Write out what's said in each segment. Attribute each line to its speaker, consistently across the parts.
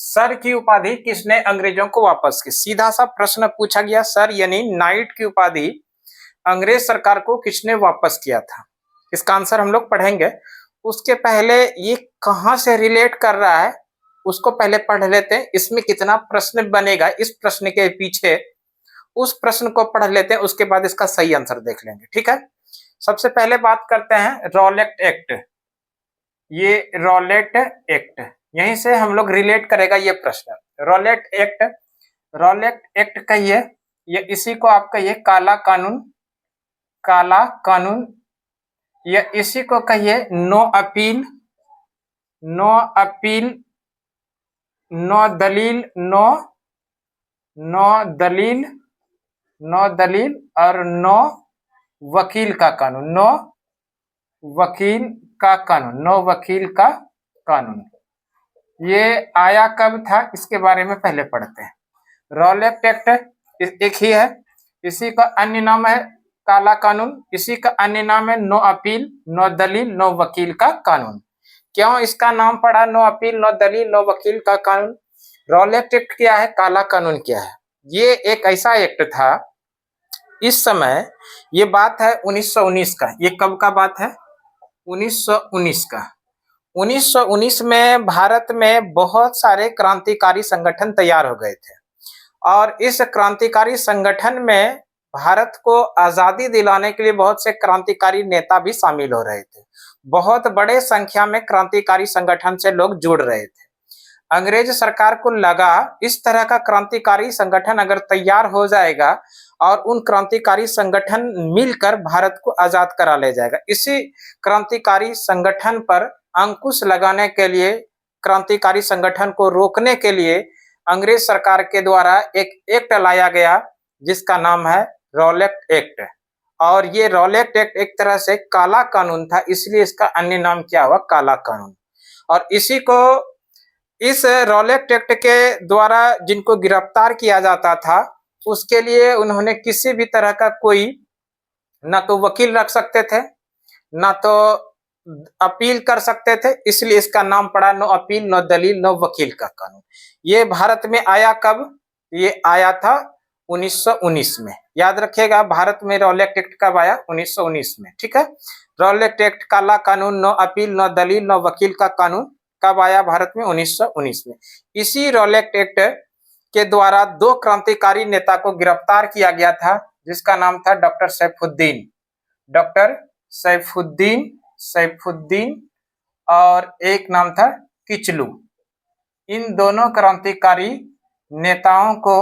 Speaker 1: Sir की उपाधि किसने अंग्रेजों को वापस की? सीधा सा प्रश्न पूछा गया। सर यानी नाइट की उपाधि अंग्रेज सरकार को किसने वापस किया था? इसका आंसर हम लोग पढ़ेंगे। उसके पहले ये कहां से रिलेट कर रहा है उसको पहले पढ़ लेते हैं। इसमें कितना प्रश्न बनेगा, इस प्रश्न के पीछे उस प्रश्न को पढ़ लेते हैं, उसके बाद इसका सही आंसर देख लेंगे। ठीक है, सबसे पहले बात करते हैं रॉलेट एक्ट। ये रॉलेट एक्ट, यहीं से हम लोग रिलेट करेगा ये प्रश्न। रॉलेट एक्ट, रॉलेट एक्ट कहिए, ये इसी को आप कहिए काला कानून, काला कानून, या इसी को कहिए no appeal, no appeal, no दलील, नो नो दलील, नो दलील और नो वकील का कानून, नो वकील का कानून, नो वकील का कानून। ये आया कब था इसके बारे में पहले पढ़ते हैं। रॉलेट एक्ट एक ही है, इसी का अन्य नाम है काला कानून, इसी का अन्य नाम है नो अपील, नो दलील, नो वकील का कानून। क्यों इसका नाम पड़ा नो अपील, नो दलील, नो वकील का कानून? रॉलेट एक्ट क्या है, काला कानून क्या है? ये एक ऐसा एक्ट था, इस समय ये बात है 1919 का। ये कब का बात है? 1919 का। 1919 में भारत में बहुत सारे क्रांतिकारी संगठन तैयार हो गए थे और इस क्रांतिकारी संगठन में भारत को आजादी दिलाने के लिए बहुत से क्रांतिकारी नेता भी शामिल हो रहे थे। बहुत बड़े संख्या में क्रांतिकारी संगठन से लोग जुड़ रहे थे। अंग्रेज सरकार को लगा इस तरह का क्रांतिकारी संगठन अगर तैयार हो जाएगा और उन क्रांतिकारी संगठन मिलकर भारत को आजाद करा ले जाएगा। इसी क्रांतिकारी संगठन पर अंकुश लगाने के लिए, क्रांतिकारी संगठन को रोकने के लिए अंग्रेज सरकार के द्वारा एक एक्ट लाया गया जिसका नाम है रॉलेट एक्ट। और ये रॉलेट एक्ट एक तरह से काला कानून था, इसलिए इसका अन्य नाम क्या हुआ, काला कानून। और इसी को, इस रॉलेट एक्ट के द्वारा जिनको गिरफ्तार किया जाता था उसके लिए उन्होंने किसी भी तरह का कोई ना तो वकील रख सकते थे ना तो अपील कर सकते थे, इसलिए इसका नाम पड़ा नो अपील, नो दलील, नो वकील का कानून। ये भारत में आया कब? ये आया था 1919 में। याद रखिएगा, भारत में रॉलेट एक्ट कब आया? 1919 में। ठीक है, रॉलेट एक्ट, काला कानून, नो अपील, नो दलील, नो वकील का कानून कब आया भारत में? 1919 में। इसी रॉलेट एक्ट के द्वारा दो क्रांतिकारी नेता को गिरफ्तार किया गया था जिसका नाम था डॉक्टर सैफुद्दीन, डॉक्टर सैफुद्दीन, सैफुद्दीन, और एक नाम था किचलू। इन दोनों क्रांतिकारी नेताओं को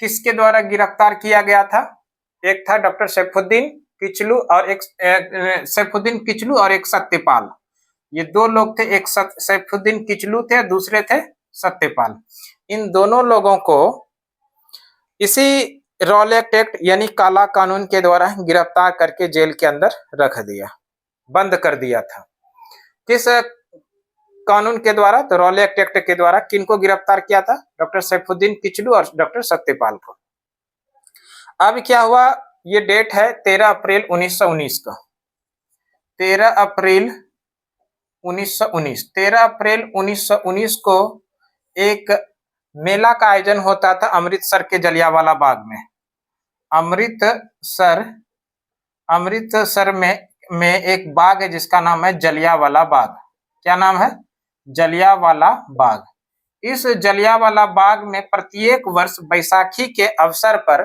Speaker 1: किसके द्वारा गिरफ्तार किया गया था? एक था डॉक्टर सैफुद्दीन किचलू और एक सैफुद्दीन किचलू और एक सत्यपाल। ये दो लोग थे, एक सैफुद्दीन किचलू थे, दूसरे थे सत्यपाल। इन दोनों लोगों को इसी रॉलेट एक्ट यानी काला कानून के द्वारा गिरफ्तार करके जेल के अंदर रख दिया, बंद कर दिया था। किस कानून के द्वारा? तो रॉलेट एक्ट के द्वारा। किनको गिरफ्तार किया था? डॉक्टर सैफुद्दीन किचलू और डॉक्टर सत्यपाल को। अब क्या हुआ, ये डेट है 13 अप्रैल 1919 का। 13 अप्रैल 1919, 13 अप्रैल 1919 को एक मेला का आयोजन होता था अमृतसर के जलियांवाला बाग में। अमृतसर, अमृतसर में एक बाग है जिसका नाम है जलियांवाला बाग। क्या नाम है? जलियांवाला बाग। इस जलियांवाला बाग में प्रत्येक वर्ष बैसाखी के अवसर पर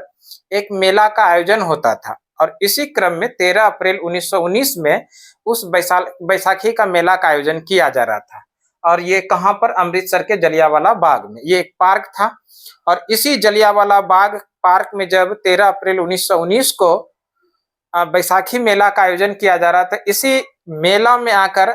Speaker 1: एक मेला का आयोजन होता था और इसी क्रम में 13 अप्रैल 1919 में उस बैसाखी का मेला का आयोजन किया जा रहा था। और ये कहां पर? अमृतसर के जलियांवाला बाग में। ये एक पार्क था और इसी जलियांवाला बाग पार्क में जब 13 अप्रैल 1919 को बैसाखी मेला का आयोजन किया जा रहा था, इसी मेला में आकर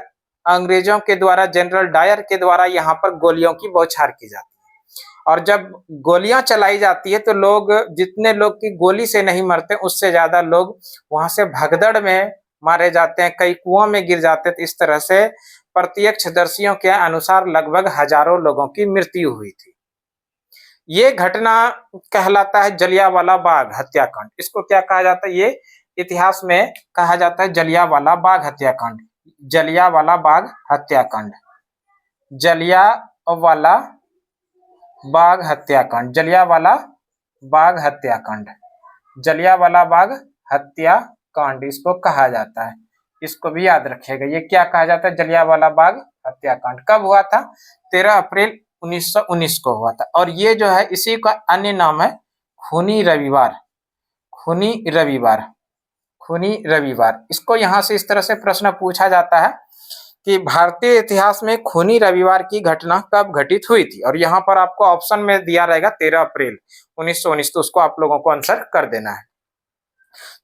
Speaker 1: अंग्रेजों के द्वारा, जनरल डायर के द्वारा यहाँ पर गोलियों की बौछार की जाती है। और जब गोलियां चलाई जाती है तो लोग, जितने लोग की गोली से नहीं मरते उससे ज्यादा लोग वहां से भगदड़ में मारे जाते हैं, कई कुआं में गिर जाते हैं। इस तरह से प्रत्यक्षदर्शियों के अनुसार लगभग हजारों लोगों की मृत्यु हुई थी। ये घटना कहलाता है जलियांवाला बाग हत्याकांड। इसको क्या कहा जाता है? ये इतिहास में कहा जाता है जलियांवाला बाग हत्याकांड, जलियांवाला बाग हत्याकांड, जलियांवाला बाग हत्याकांड, जलियांवाला बाग हत्याकांड, जलियांवाला बाग हत्याकांड इसको कहा जाता है। इसको भी याद रखिएगा, ये क्या कहा जाता है? जलियांवाला बाग हत्याकांड। कब हुआ था? 13 अप्रैल 1919 को हुआ था। और ये जो है इसी का अन्य नाम है खूनी रविवार, खूनी रविवार, खूनी रविवार। इसको यहाँ से इस तरह से प्रश्न पूछा जाता है कि भारतीय इतिहास में खूनी रविवार की घटना कब घटित हुई थी? और यहाँ पर आपको ऑप्शन में दिया रहेगा 13 अप्रैल 1919, तो उसको आप लोगों को आंसर कर देना है।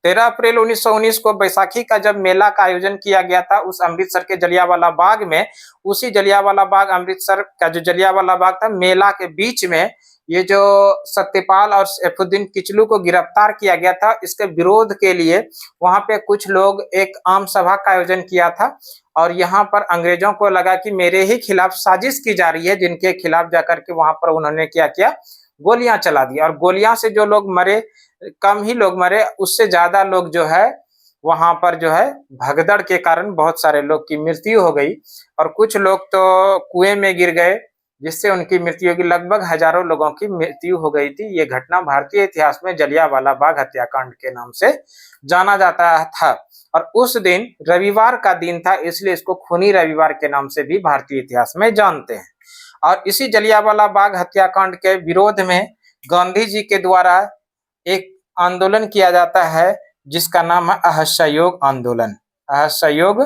Speaker 1: 13 अप्रैल 1919 को बैसाखी का जब मेला का आयोजन किया गया था उस अमृतसर के जलियांवाला बाग में, उसी जलियांवाला बाग अमृतसर का जो जलियांवाला बाग था, मेला के बीच में ये जो सत्यपाल और सैफुद्दीन किचलू को गिरफ्तार किया गया था, इसके विरोध के लिए वहां पे कुछ लोग एक आम सभा का आयोजन किया था। और यहाँ पर अंग्रेजों को लगा कि मेरे ही खिलाफ साजिश की जा रही है, जिनके खिलाफ जाकर के वहां पर उन्होंने क्या किया? गोलियां चला दी। और गोलियां से जो लोग मरे, कम ही लोग मरे, उससे ज्यादा लोग जो है वहां पर जो है भगदड़ के कारण बहुत सारे लोग की मृत्यु हो गई और कुछ लोग तो कुएं में गिर गए, जिससे उनकी मृत्यु होगी। लगभग हजारों लोगों की मृत्यु हो गई थी। ये घटना भारतीय इतिहास में जलियांवाला बाग हत्याकांड के नाम से जाना जाता था। और उस दिन रविवार का दिन था, इसलिए इसको खूनी रविवार के नाम से भी भारतीय इतिहास में जानते हैं। और इसी जलियांवाला बाग हत्याकांड के विरोध में गांधी जी के द्वारा एक आंदोलन किया जाता है जिसका नाम है असहयोग आंदोलन, असहयोग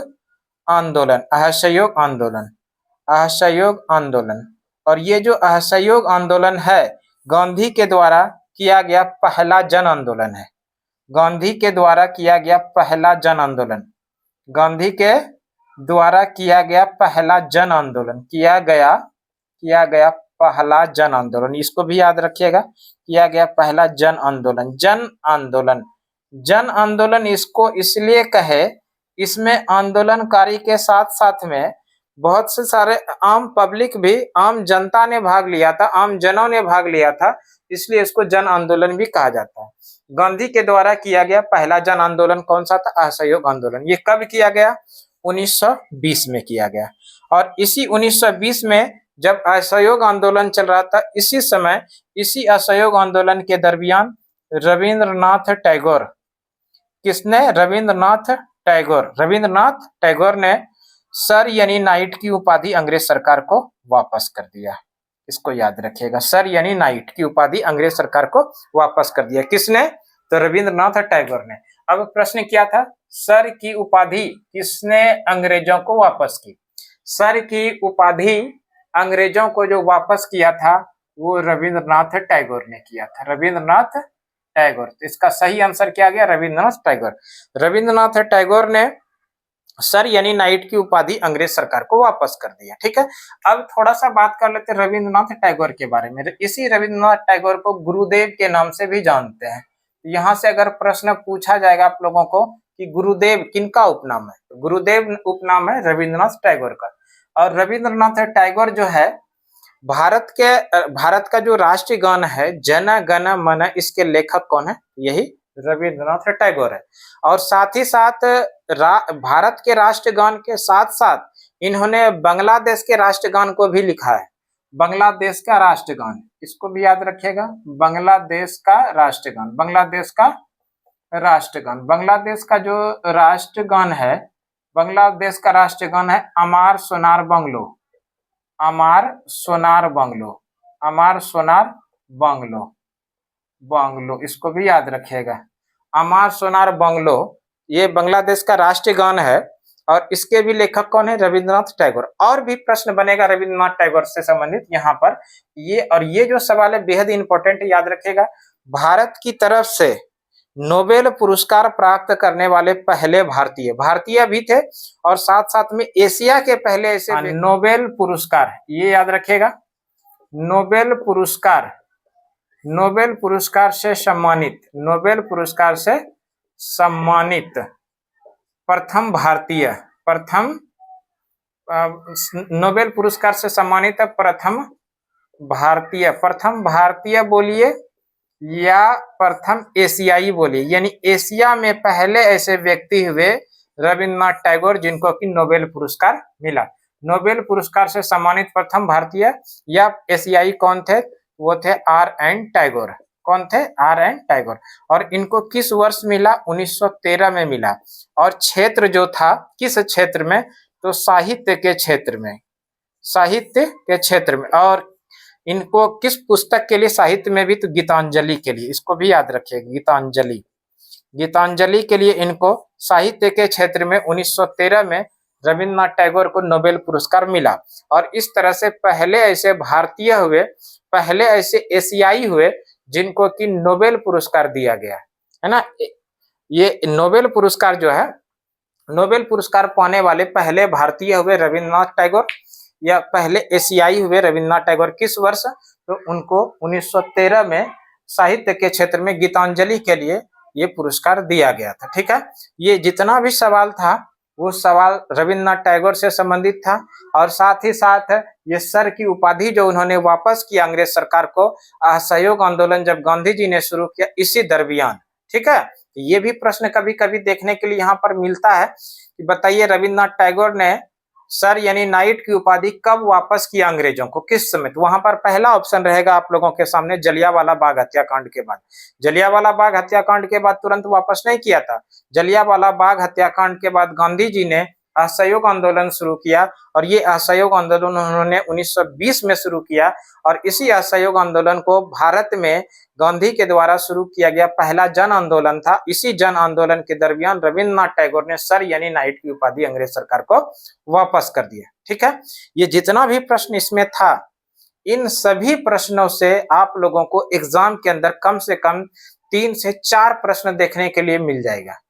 Speaker 1: आंदोलन, असहयोग आंदोलन, असहयोग आंदोलन। और ये जो असहयोग आंदोलन है, गांधी के द्वारा किया गया पहला जन आंदोलन है, गांधी के द्वारा किया गया पहला जन आंदोलन, गांधी के द्वारा किया गया पहला जन आंदोलन, किया गया पहला जन आंदोलन। इसको भी याद रखिएगा, किया गया पहला जन आंदोलन, जन आंदोलन, जन आंदोलन इसको इसलिए कहे, इसमें आंदोलनकारी के साथ साथ में बहुत से सारे आम पब्लिक भी, आम जनता ने भाग लिया था, आम जनों ने भाग लिया था, इसलिए इसको जन आंदोलन भी कहा जाता है। गांधी के द्वारा किया गया पहला जन आंदोलन कौन सा था? असहयोग आंदोलन। ये कब किया गया? 1920 में किया गया। और इसी 1920 में जब असहयोग आंदोलन चल रहा था, इसी समय इसी असहयोग आंदोलन के दरमियान रविंद्रनाथ टैगोर, किसने? रविंद्रनाथ टैगोर, रविंद्रनाथ टैगोर ने सर यानी नाइट की उपाधि अंग्रेज सरकार को वापस कर दिया। इसको याद रखिएगा, सर यानी नाइट की उपाधि अंग्रेज सरकार को वापस कर दिया। किसने? तो रविंद्रनाथ टैगोर ने। अब प्रश्न क्या था? सर की उपाधि किसने अंग्रेजों को वापस की? सर की उपाधि अंग्रेजों को जो वापस किया था वो रविंद्रनाथ टैगोर ने किया था, रविंद्रनाथ टैगोर। तो इसका सही आंसर क्या गया? रविंद्रनाथ टैगोर। रविंद्रनाथ टैगोर ने सर यानी नाइट की उपाधि अंग्रेज सरकार को वापस कर दिया। ठीक है, अब थोड़ा सा बात कर लेते हैं रविंद्रनाथ टैगोर के बारे में। इसी रविंद्रनाथ टैगोर को गुरुदेव के नाम से भी जानते हैं। यहाँ से अगर प्रश्न पूछा जाएगा आप लोगों को कि गुरुदेव किनका उपनाम है, तो गुरुदेव उपनाम है रविंद्रनाथ टैगोर का। और रविंद्रनाथ टैगोर जो है भारत का जो राष्ट्रीय गान है जन गण मन, इसके लेखक कौन है? यही रविंद्रनाथ टैगोर है। और साथ ही साथ भारत के राष्ट्रगान के साथ साथ इन्होंने बांग्लादेश के राष्ट्रगान को भी लिखा है, बांग्लादेश का राष्ट्रगान, इसको भी याद रखिएगा, बांग्लादेश का राष्ट्रगान, बांग्लादेश का राष्ट्रगान। बांग्लादेश का जो राष्ट्रगान है, बांग्लादेश का राष्ट्रगान है अमार सोनार बंगलो, अमार सोनार बंगलो, अमार सोनार बंगलो, बंगलो, इसको भी याद रखिएगा, अमार सोनार बंगलो। ये बांग्लादेश का राष्ट्रीय गान है और इसके भी लेखक कौन है? रविंद्रनाथ टैगोर। और भी प्रश्न बनेगा रविंद्रनाथ टैगोर से संबंधित यहाँ पर। ये जो सवाल है बेहद इंपॉर्टेंट, याद रखिएगा। भारत की तरफ से नोबेल पुरस्कार प्राप्त करने वाले पहले भारतीय भी थे और साथ साथ में एशिया के पहले ऐसे नोबेल पुरस्कार, ये याद रखिएगा, नोबेल पुरस्कार, नोबेल पुरस्कार से सम्मानित, नोबेल पुरस्कार से सम्मानित प्रथम भारतीय, प्रथम नोबेल पुरस्कार से सम्मानित प्रथम भारतीय बोलिए या प्रथम एशियाई बोलिए, यानी एशिया में पहले ऐसे व्यक्ति हुए रविंद्रनाथ टैगोर जिनको कि नोबेल पुरस्कार मिला। नोबेल पुरस्कार से सम्मानित प्रथम भारतीय या एशियाई कौन थे? वो थे आर एन टैगोर। कौन थे? R N Tagore. और इनको किस वर्ष मिला? 1913 में मिला। और क्षेत्र जो था किस क्षेत्र में? तो साहित्य के क्षेत्र में, साहित्य के क्षेत्र में। और इनको किस पुस्तक के लिए साहित्य में भी? तो गीतांजलि के लिए, इसको भी याद रखिए, गीतांजलि। गीतांजलि के लिए इनको साहित्य के क्षेत्र में 1913 में रविन्द्रनाथ टैगोर को नोबेल पुरस्कार मिला। और इस तरह से पहले ऐसे भारतीय हुए, पहले ऐसे एशियाई हुए जिनको कि नोबेल पुरस्कार दिया गया है ना। ये नोबेल पुरस्कार जो है, नोबेल पुरस्कार पाने वाले पहले भारतीय हुए रविन्द्रनाथ टैगोर, या पहले एशियाई हुए रविन्द्रनाथ टैगोर। किस वर्ष? तो उनको 1913 में साहित्य के क्षेत्र में गीतांजलि के लिए ये पुरस्कार दिया गया था। ठीक है, ये जितना भी सवाल था वो सवाल रविन्द्रनाथ टैगोर से संबंधित था। और साथ ही साथ ये सर की उपाधि जो उन्होंने वापस किया अंग्रेज सरकार को, असहयोग आंदोलन जब गांधी जी ने शुरू किया इसी दरमियान। ठीक है, ये भी प्रश्न कभी कभी देखने के लिए यहाँ पर मिलता है कि बताइए रविन्द्रनाथ टैगोर ने सर यानी नाइट की उपाधि कब वापस किया अंग्रेजों को, किस समय? तो वहां पर पहला ऑप्शन रहेगा आप लोगों के सामने, जलियांवाला बाग हत्याकांड के बाद। जलियांवाला बाग हत्याकांड के बाद तुरंत वापस नहीं किया था। जलियांवाला बाग हत्याकांड के बाद गांधी जी ने असहयोग आंदोलन शुरू किया, और ये असहयोग आंदोलन उन्होंने 1920 में शुरू किया। और इसी असहयोग आंदोलन को भारत में गांधी के द्वारा शुरू किया गया पहला जन आंदोलन था। इसी जन आंदोलन के दरमियान रविन्द्रनाथ टैगोर ने सर यानी नाइट की उपाधि अंग्रेज सरकार को वापस कर दिया। ठीक है, ये जितना भी प्रश्न इसमें था, इन सभी प्रश्नों से आप लोगों को एग्जाम के अंदर कम से कम 3 से 4 प्रश्न देखने के लिए मिल जाएगा।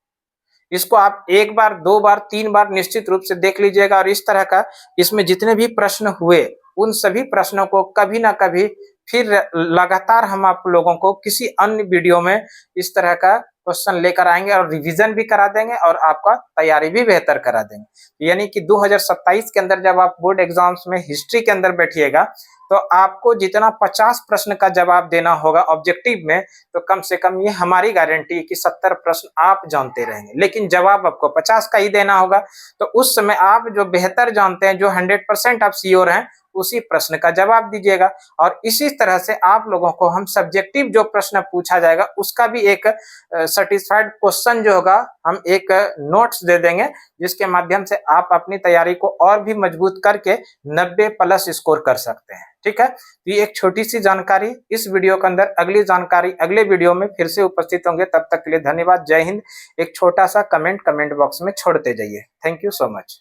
Speaker 1: इसको आप एक बार, 2 बार, 3 बार निश्चित रूप से देख लीजिएगा। और इस तरह का इसमें जितने भी प्रश्न हुए उन सभी प्रश्नों को कभी ना कभी फिर लगातार हम आप लोगों को किसी अन्य वीडियो में इस तरह का क्वेश्चन लेकर आएंगे और रिवीजन भी करा देंगे और आपका तैयारी भी बेहतर करा देंगे। यानी कि 2027 के अंदर जब आप बोर्ड एग्जाम्स में हिस्ट्री के अंदर बैठिएगा तो आपको जितना 50 प्रश्न का जवाब देना होगा ऑब्जेक्टिव में, तो कम से कम ये हमारी गारंटी है कि 70 प्रश्न आप जानते रहेंगे, लेकिन जवाब आपको 50 का ही देना होगा। तो उस समय आप जो बेहतर जानते हैं, जो 100% आप श्योर हैं, उसी प्रश्न का जवाब दीजिएगा। और इसी तरह से आप लोगों को हम सब्जेक्टिव जो प्रश्न पूछा जाएगा उसका भी एक सर्टिफाइड क्वेश्चन जो होगा हम एक नोट्स दे देंगे, जिसके माध्यम से आप अपनी तैयारी को और भी मजबूत करके 90+ स्कोर कर सकते हैं। ठीक है, तो ये एक छोटी सी जानकारी इस वीडियो के अंदर। अगली जानकारी अगले वीडियो में फिर से उपस्थित होंगे, तब तक के लिए धन्यवाद। जय हिंद। एक छोटा सा कमेंट बॉक्स में छोड़ते जाइए। Thank you so much.